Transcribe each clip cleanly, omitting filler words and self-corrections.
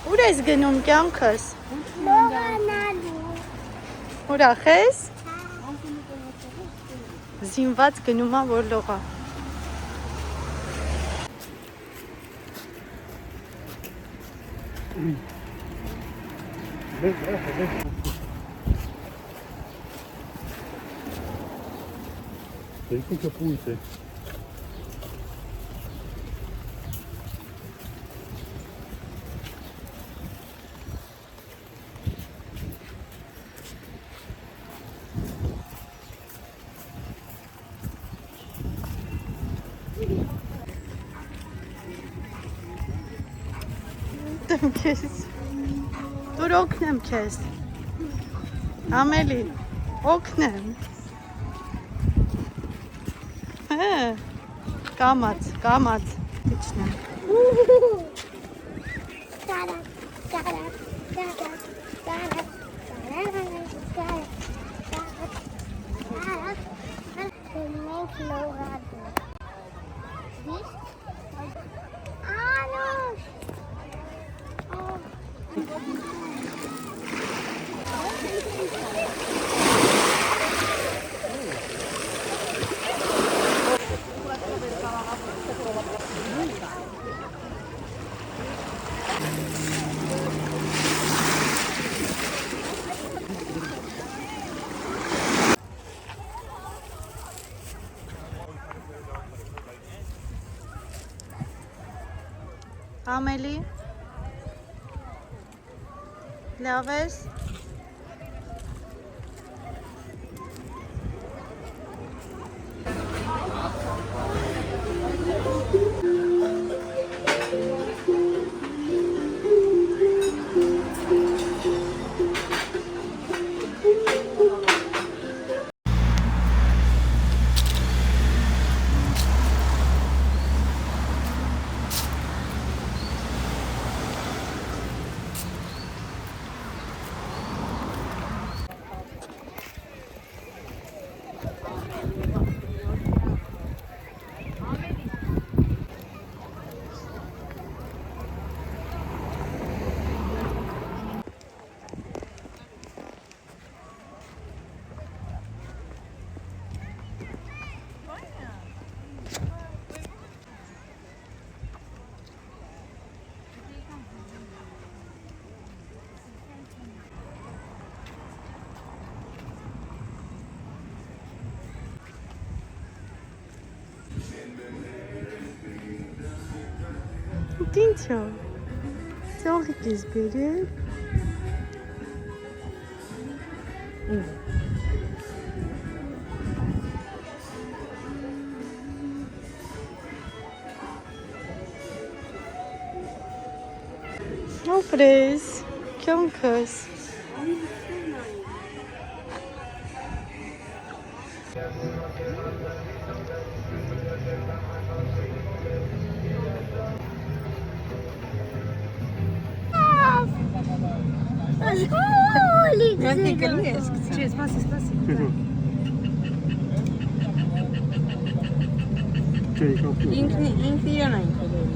Ուր ես գնում կյանքս։ Ուրախ ես։ Զինված գնում ա որ լողա։ Երկու կպույտ է։ Դեմ քեզ։ Դուր օգնեմ քեզ։ Ամելի, օգնեմ։ Կամած, կամած, իջնեմ։ Ամելի, լավ ես։ Դինչո, ծողիկ ես բերել։ Ապրես, կյանքս։ Ինքը իրան այն կողել։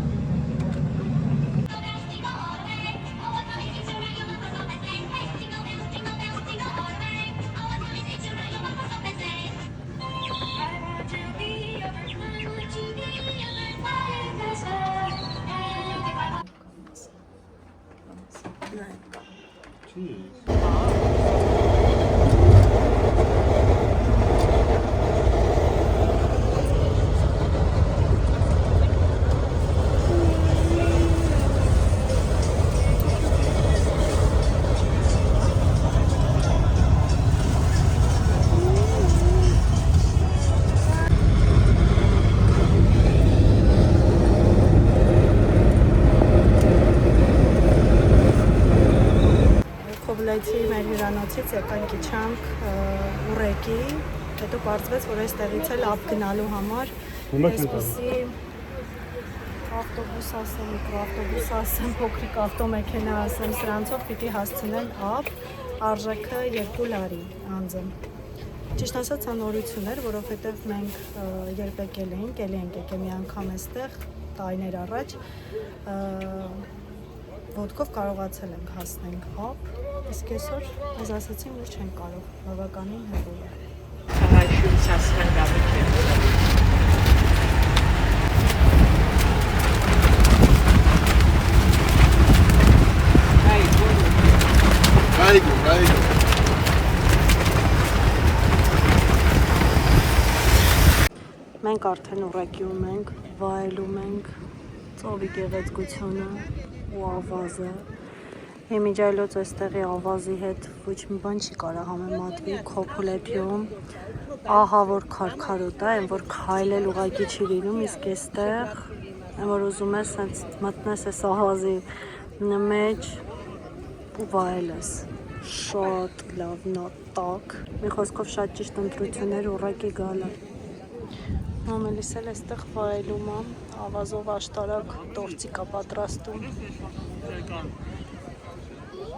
Կոբլայցի մեր հյուրանոցից եկանք իջանք ուռեկի, հետո պարզվեց, որ այստեղից էլ ափ գնալու համար այսպիսի ավտոբուս ասեմ, միկրոավտոբուս ասեմ, փոքրիկ ավտոմեքենա ասեմ, սրանցով պիտի հասցնեն ափ, արժեքը 2 լարի անձը։ Ճիշտ ասած, սա նորություն էր, որովհետև մենք երբ եկել էինք, էլի ենք եկել մի անգամ այստեղ, տարիներ առաջ, ոտքով կարողացել ենք հասնենք ափ, իսկ այսօր մեզ ասացին, որ չենք կարող, բավականին հեռու է։ Մենք արդեն ուղեկիում ենք, վայելում ենք ծովի գեղեցկությունը ու ավազը։ Իմիջայլոց այստեղի ավազի հետ ոչ մի բան չի կարա համեմատվի, Քոփուլեթիում ահա որ քարքարոտ է, այն որ քայլել ուղղակի չի լինում, իսկ այստեղ այն որ ուզում ես հենց մտնես այս ավազի մեջ ու վայելես։ Շատ լավ նատակ, մի խոսքով շատ ճիշտ ընտրություններ ուղղակի գալը։ Մամելիս էլ այստեղ վայելում է, ավազով աշտարակ տորցիկ է պատրաստում։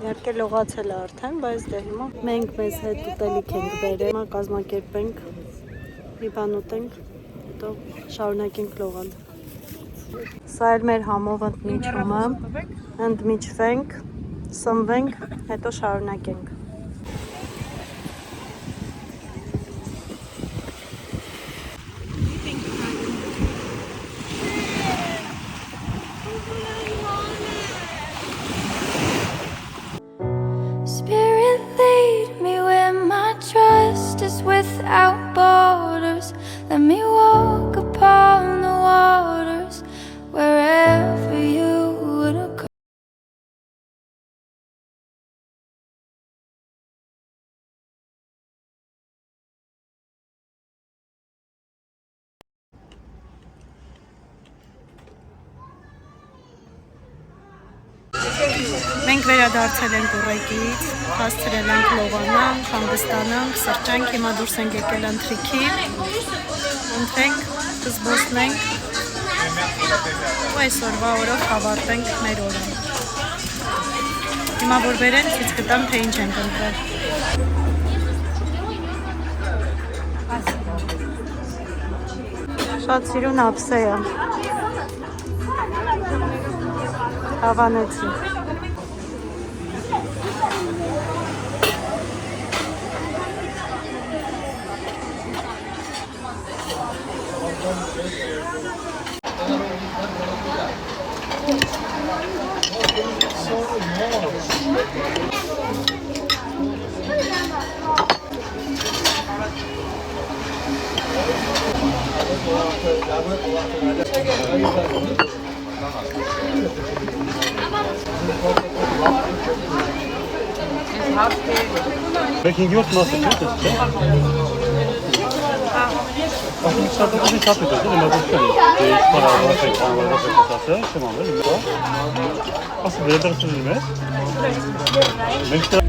Իհարկե լողացել է արդեն, բայց դե հիմա մենք մեզ հետ ուտելիք ենք բերել, հիմա կազմակերպենք, մի բան ուտենք, հետո շարունակենք լողալ։ Սա էլ մեր համով ընդմիջումը, ընդմիջվենք, սնվենք, հետո շարունակենք։ Without borders, let me walk upon the waters wherever you would go. Մենք վերադարձել ենք ուռեկից, հասցրել ենք լողանանք, հանգստանանք, սրճանք, հիմա դուրս ենք եկել ընթրիքի, ընթրենք, կզբոսնենք ու այսօրվա օրով ավարտենք մեր օրը։ Հիմա որ բերեն, ցույց կտամ, թե ինչ ենք ընտրել։ Շատ սիրուն ափսե է։ Հավանեցի։ Making yours nasıl yapıyorsun? Aslında dışarıda bizim çap yapıyoruz değil mi? Değiş para, varsayı, kanallar, varsayı kısası, şımalı, limita. Asıl böyle dersinizme. Ben işte...